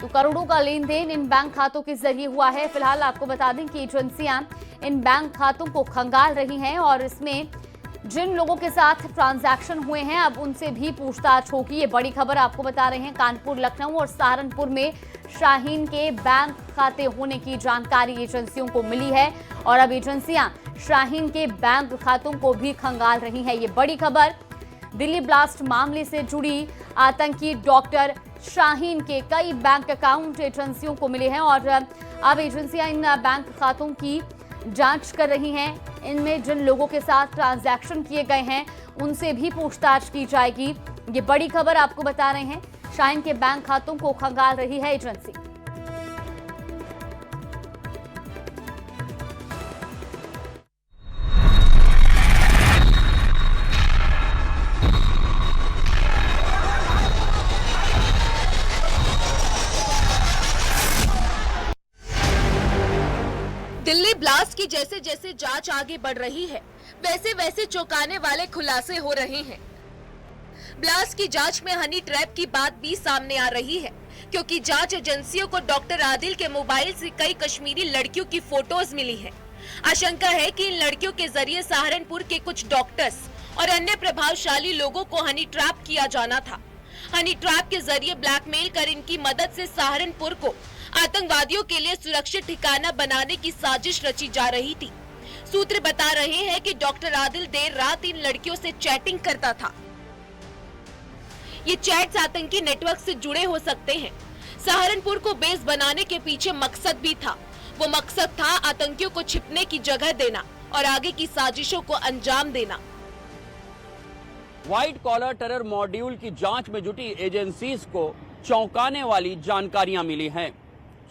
तो करोड़ों का लेन देन इन बैंक खातों के जरिए हुआ है। फिलहाल आपको बता दें कि एजेंसियां इन बैंक खातों को खंगाल रही हैं और इसमें जिन लोगों के साथ ट्रांजैक्शन हुए हैं अब उनसे भी पूछताछ होगी। ये बड़ी खबर आपको बता रहे हैं। कानपुर, लखनऊ और सहारनपुर में शाहीन के बैंक खाते होने की जानकारी एजेंसियों को मिली है और अब एजेंसियां शाहीन के बैंक खातों को भी खंगाल रही हैं। ये बड़ी खबर दिल्ली ब्लास्ट मामले से जुड़ी आतंकी डॉक्टर शाहीन के कई बैंक अकाउंट एजेंसियों को मिले हैं और अब एजेंसियां इन बैंक खातों की जांच कर रही हैं। इनमें जिन लोगों के साथ ट्रांजैक्शन किए गए हैं उनसे भी पूछताछ की जाएगी। ये बड़ी खबर आपको बता रहे हैं। शाहीन के बैंक खातों को खंगाल रही है एजेंसी। दिल्ली ब्लास्ट की जैसे जैसे जांच आगे बढ़ रही है वैसे वैसे चौंकाने वाले खुलासे हो रहे हैं। ब्लास्ट की जांच में हनी ट्रैप की बात भी सामने आ रही है क्योंकि जांच एजेंसियों को डॉक्टर आदिल के मोबाइल से कई कश्मीरी लड़कियों की फोटोज मिली है। आशंका है कि इन लड़कियों के जरिए सहारनपुर के कुछ डॉक्टर्स और अन्य प्रभावशाली लोगों को हनी ट्रैप किया जाना था। हनी ट्रैप के जरिए ब्लैकमेल कर इनकी मदद से सहारनपुर को आतंकवादियों के लिए सुरक्षित ठिकाना बनाने की साजिश रची जा रही थी। सूत्र बता रहे हैं कि डॉक्टर आदिल देर रात इन लड़कियों से चैटिंग करता था। ये चैट्स आतंकी नेटवर्क से जुड़े हो सकते हैं। सहारनपुर को बेस बनाने के पीछे मकसद भी था। वो मकसद था आतंकियों को छिपने की जगह देना और आगे की साजिशों को अंजाम देना। व्हाइट कॉलर टेरर मॉड्यूल की जांच में जुटी एजेंसीज को चौंकाने वाली जानकारियां मिली हैं।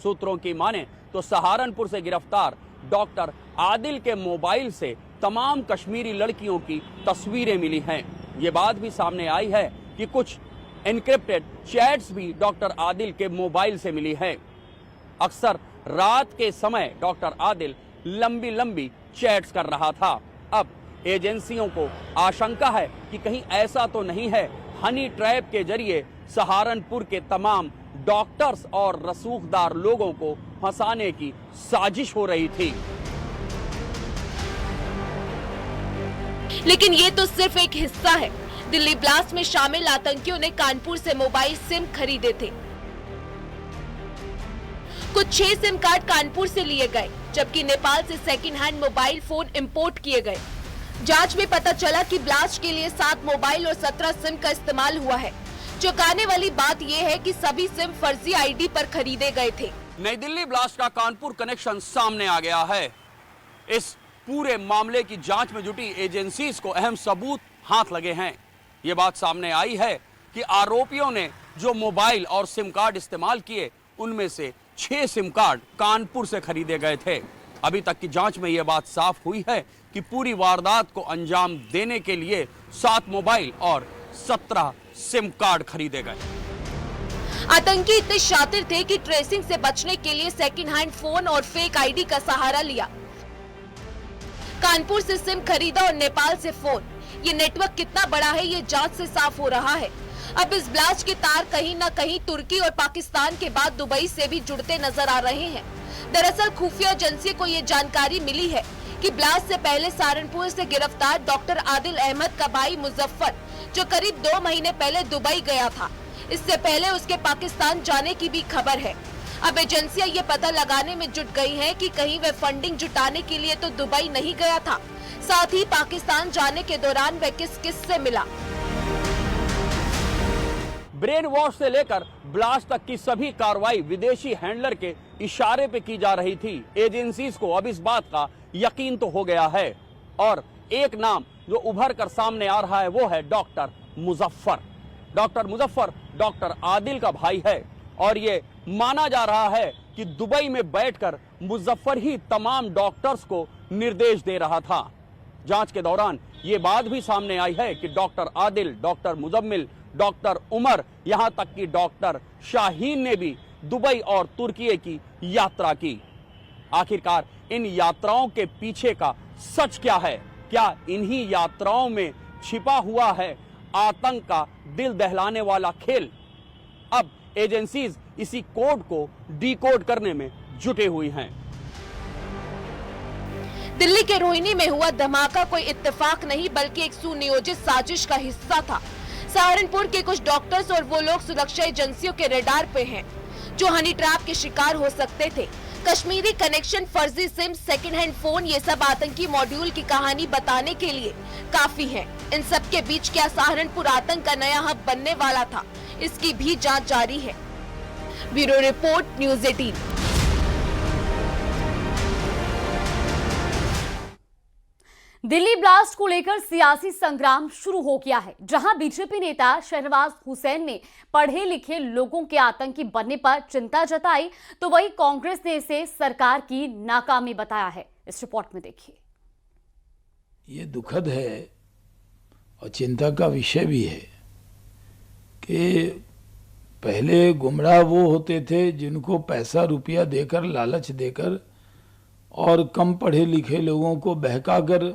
सूत्रों की माने तो सहारनपुर से गिरफ्तार डॉक्टर आदिल के मोबाइल से तमाम कश्मीरी लड़कियों की तस्वीरें मिली हैं। ये बात भी सामने आई है कि कुछ एनक्रिप्टेड चैट्स भी डॉक्टर आदिल के मोबाइल से मिली है। अक्सर रात के समय डॉक्टर आदिल लंबी लंबी चैट्स कर रहा था। अब एजेंसियों को आशंका है कि कहीं ऐसा तो नहीं है हनी ट्रैप के जरिए सहारनपुर के तमाम डॉक्टर्स और रसूखदार लोगों को फंसाने की साजिश हो रही थी। लेकिन ये तो सिर्फ एक हिस्सा है। दिल्ली ब्लास्ट में शामिल आतंकियों ने कानपुर से मोबाइल सिम खरीदे थे। कुछ 6 सिम कार्ड कानपुर से लिए गए जबकि नेपाल से second hand mobile phone import किए गए। जांच में पता चला कि ब्लास्ट के लिए 7 मोबाइल और 17 सिम का इस्तेमाल हुआ है। चौंकाने वाली बात यह है कि सभी सिम फर्जी आईडी पर खरीदे गए थे। नई दिल्ली ब्लास्ट का कानपुर कनेक्शन सामने आ गया है। इस पूरे मामले की जांच में जुटी एजेंसीज को अहम सबूत हाथ लगे हैं। ये बात सामने आई है कि आरोपियों ने जो मोबाइल और सिम कार्ड इस्तेमाल किए उनमें से 6 सिम कार्ड कानपुर से खरीदे गए थे। अभी तक की जांच में यह बात साफ हुई है कि पूरी वारदात को अंजाम देने के लिए 7 मोबाइल और 17 सिम कार्ड खरीदे गए। आतंकी इतने शातिर थे कि ट्रेसिंग से बचने के लिए सेकंड हैंड फोन और फेक आईडी का सहारा लिया। कानपुर से सिम खरीदा और नेपाल से फोन। ये नेटवर्क कितना बड़ा है ये जांच से साफ हो रहा है। अब इस ब्लास्ट के तार कहीं न कहीं तुर्की और पाकिस्तान के बाद दुबई से भी जुड़ते नजर आ रहे हैं। दरअसल खुफिया एजेंसी को ये जानकारी मिली है कि ब्लास्ट से पहले सहारनपुर से गिरफ्तार डॉक्टर आदिल अहमद का भाई मुजफ्फर जो करीब 2 महीने पहले दुबई गया था। इससे पहले उसके पाकिस्तान जाने की भी खबर है। अब एजेंसियां ये पता लगाने में जुट गई हैं कि कहीं वह फंडिंग जुटाने के लिए तो दुबई नहीं गया था, साथ ही पाकिस्तान जाने के दौरान वह किस किस से मिला। ब्रेन वॉश से लेकर ब्लास्ट तक की सभी कार्रवाई विदेशी हैंडलर के इशारे पे की जा रही थी। एजेंसीज को अब इस बात का यकीन तो हो गया है और एक नाम जो उभर कर सामने आ रहा है वो है doctor Muzaffar. Doctor Muzaffar doctor Adil का भाई है और ये माना जा रहा है कि दुबई में बैठकर मुजफ्फर ही तमाम डॉक्टर्स को निर्देश दे रहा था। जांच के दौरान ये बात भी सामने आई है कि doctor Adil, doctor Muzammil, doctor Umar, यहां तक कि डॉक्टर शाहीन ने भी दुबई और तुर्की की यात्रा की। आखिरकार इन यात्राओं के पीछे का सच क्या है? क्या इन्हीं यात्राओं में छिपा हुआ है आतंक का दिल दहलाने वाला खेल? अब एजेंसीज इसी कोड को डिकोड करने में जुटे हुई हैं। दिल्ली के रोहिणी में हुआ धमाका कोई इत्तेफाक नहीं बल्कि एक सुनियोजित साजिश का हिस्सा था। सहारनपुर के कुछ डॉक्टर्स और वो लोग सुरक्षा एजेंसियों के रडार पे हैं जो हनी ट्रैप के शिकार हो सकते थे। कश्मीरी कनेक्शन, फर्जी सिम, सेकंड हैंड फोन, ये सब आतंकी मॉड्यूल की कहानी बताने के लिए काफी है। इन सब के बीच क्या सहारनपुर आतंक का नया हब बनने वाला था, इसकी भी जांच जारी है। Bureau report, news 18। Delhi blast को लेकर सियासी संग्राम शुरू हो गया है, जहां बीजेपी नेता शहनवाज हुसैन ने पढ़े लिखे लोगों के आतंकी बनने पर चिंता जताई, तो वही कांग्रेस ने इसे सरकार की नाकामी बताया है। इस रिपोर्ट में देखिए। ये दुखद है और चिंता का विषय भी है कि पहले गुमराह वो होते थे जिनको पैसा रुपया देकर, लालच देकर और कम पढ़े लिखे लोगों को बहकाकर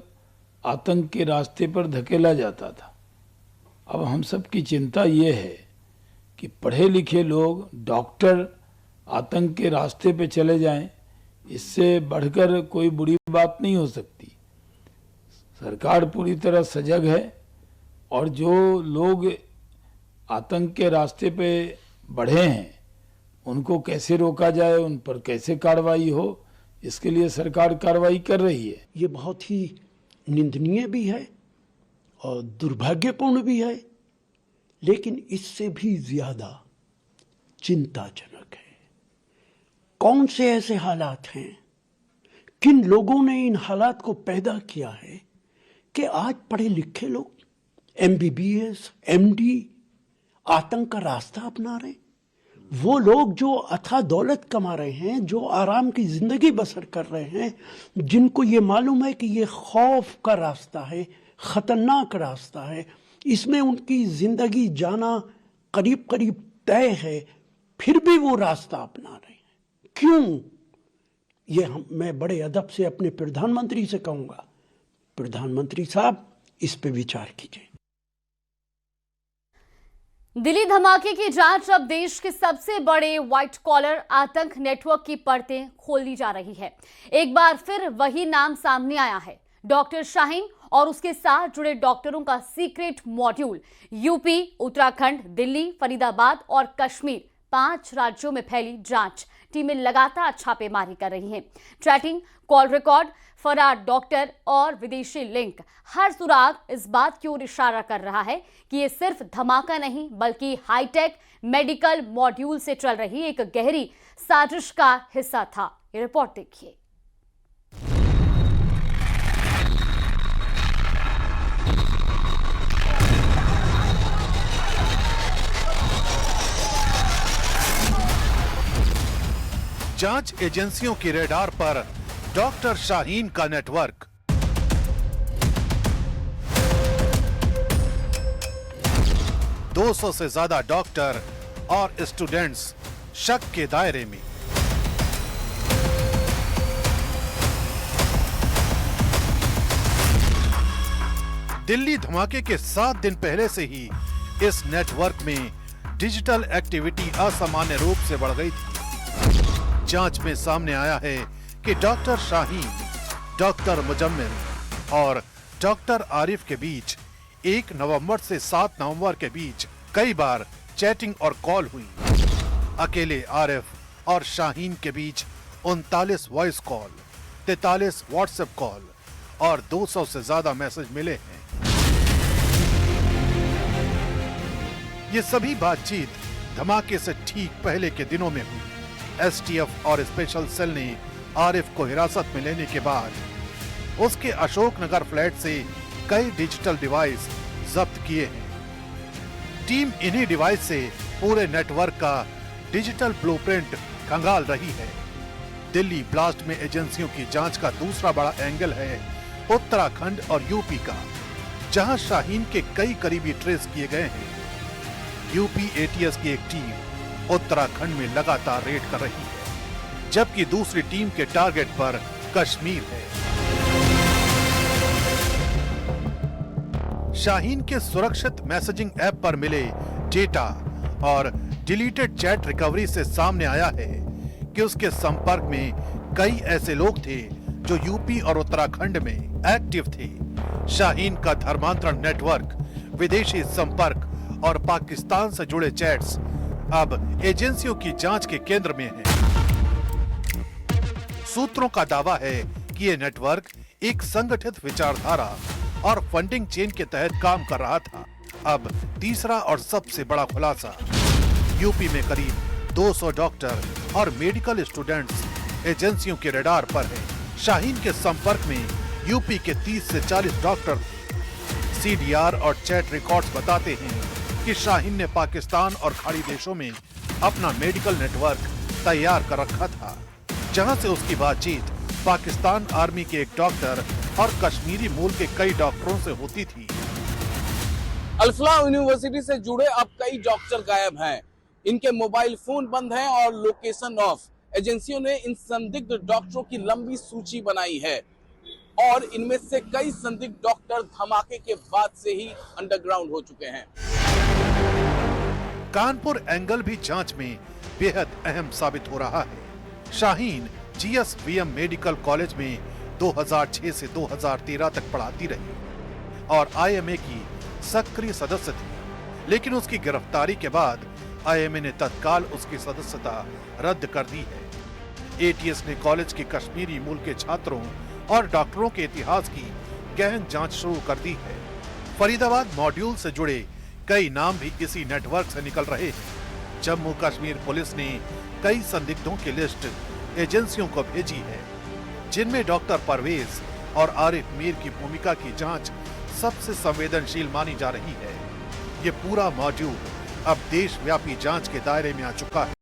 आतंक के रास्ते पर धकेला जाता था। अब हम सब की चिंता ये है कि पढ़े लिखे लोग, डॉक्टर आतंक के रास्ते पे चले जाएं, इससे बढ़कर कोई बुरी बात नहीं हो सकती। सरकार पूरी तरह सजग है और जो लोग आतंक के रास्ते पे बढ़े हैं उनको कैसे रोका जाए, उन पर कैसे कार्रवाई हो, इसके लिए सरकार कार्रवाई कर रही है। ये बहुत ही निंदनीय भी है और दुर्भाग्यपूर्ण भी है, लेकिन इससे भी ज्यादा चिंताजनक है। कौन से ऐसे हालात हैं, किन लोगों ने इन हालात को पैदा किया है कि आज पढ़े लिखे लोग MBBS, MD आतंक का रास्ता अपना रहे। वो लोग जो अथाह दौलत कमा रहे हैं, जो आराम की जिंदगी बसर कर रहे हैं, जिनको ये मालूम है कि ये खौफ का रास्ता है, खतरनाक रास्ता है, इसमें उनकी जिंदगी जाना करीब करीब तय है, फिर भी वो रास्ता अपना रहे हैं। क्यों? मैं बड़े अदब से अपने प्रधानमंत्री से कहूंगा, प्रधानमंत्री साहब इस पे विचार कीजिए। दिल्ली धमाके की जांच अब देश के सबसे बड़े व्हाइट कॉलर आतंक नेटवर्क की परतें खोली जा रही है। एक बार फिर वही नाम सामने आया है, डॉक्टर शाहीन और उसके साथ जुड़े डॉक्टरों का secret module. UP, Uttarakhand, Delhi, Faridabad और कश्मीर 5 राज्यों में फैली जांच टीमें लगातार छापेमारी कर रही हैं। चैटिंग, कॉल रिकॉर्ड, फरार डॉक्टर और विदेशी लिंक, हर सुराग इस बात की ओर इशारा कर रहा है कि ये सिर्फ धमाका नहीं बल्कि हाईटेक मेडिकल मॉड्यूल से चल रही एक गहरी साजिश का हिस्सा था। ये रिपोर्ट देखिए। जांच एजेंसियों के रडार पर डॉक्टर शाहीन का नेटवर्क। दो 200 से ज्यादा डॉक्टर और स्टूडेंट्स शक के दायरे में। दिल्ली धमाके के 7 दिन पहले से ही इस नेटवर्क में डिजिटल एक्टिविटी असामान्य रूप से बढ़ गई थी। जांच में सामने आया है कि डॉक्टर शाहीन, डॉक्टर मुजम्मिल और डॉक्टर आरिफ के बीच 1 नवंबर से 7 नवंबर के बीच कई बार चैटिंग और कॉल हुई। अकेले आरिफ और शाहीन के बीच 39 वॉइस कॉल, 43 व्हाट्सएप कॉल और 200 से ज्यादा मैसेज मिले हैं। ये सभी बातचीत धमाके से ठीक पहले के दिनों में हुई। एसटीएफ और स्पेशल सेल ने आरिफ को हिरासत में लेने के बाद उसके अशोकनगर फ्लैट से कई डिजिटल डिवाइस जब्त किए हैं। टीम इन्हीं डिवाइस से पूरे नेटवर्क का डिजिटल ब्लूप्रिंट खंगाल रही है। दिल्ली ब्लास्ट में एजेंसियों की जांच का दूसरा बड़ा एंगल है उत्तराखंड और यूपी का, जहां शाहीन के कई करीबी ट्रेस किए गए हैं। यूपी एटीएस की एक टीम उत्तराखंड में लगातार रेड कर रही है, जबकि दूसरी टीम के टारगेट पर कश्मीर है। शाहीन के सुरक्षित मैसेजिंग ऐप पर मिले डेटा और डिलीटेड चैट रिकवरी से सामने आया है कि उसके संपर्क में कई ऐसे लोग थे जो यूपी और उत्तराखंड में एक्टिव थे। शाहीन का धर्मांतरण नेटवर्क, विदेशी संपर्क और पाकिस्तान से जुड़े चैट्स अब एजेंसियों की जांच के केंद्र में हैं। सूत्रों का दावा है कि ये नेटवर्क एक संगठित विचारधारा और फंडिंग चेन के तहत काम कर रहा था। अब तीसरा और सबसे बड़ा खुलासा, यूपी में करीब 200 डॉक्टर और मेडिकल स्टूडेंट्स एजेंसियों के रडार पर हैं। शाहीन के संपर्क में यूपी के 30 से 40 डॉक्टर। सीडीआर और चैट रिकॉर्ड्स बताते हैं कि शाहीन ने पाकिस्तान और खाड़ी देशों में अपना मेडिकल नेटवर्क तैयार कर रखा था, जहां से उसकी बातचीत पाकिस्तान आर्मी के एक डॉक्टर और कश्मीरी मूल के कई डॉक्टरों से होती थी। अल-फलाह यूनिवर्सिटी से जुड़े अब कई डॉक्टर गायब हैं। इनके मोबाइल फोन बंद हैं और लोकेशन ऑफ। एजेंसियों ने इन संदिग्ध डॉक्टरों की लंबी सूची बनाई है और इनमें से कई संदिग्ध डॉक्टर धमाके के बाद से ही अंडरग्राउंड हो चुके हैं। कानपुर एंगल भी जांच में बेहद अहम साबित हो रहा है। शाहीन जीएसवीएम मेडिकल कॉलेज में 2006 से 2013 तक पढ़ाती रही और आईएमए की सक्रिय सदस्य थी, लेकिन उसकी गिरफ्तारी के बाद आईएमए ने तत्काल उसकी सदस्यता रद्द कर दी है। एटीएस ने कॉलेज के कश्मीरी मूल के छात्रों और डॉक्टरों के इतिहास की गहन जांच शुरू कर दी है। फरीदाबाद मॉड्यूल से जुड़े कई नाम भी इसी नेटवर्क से निकल रहे हैं। जम्मू कश्मीर पुलिस ने कई संदिग्धों की लिस्ट एजेंसियों को भेजी है, जिनमें डॉक्टर परवेज और आरिफ मीर की भूमिका की जांच सबसे संवेदनशील मानी जा रही है। ये पूरा मॉड्यूल अब देशव्यापी जांच के दायरे में आ चुका है।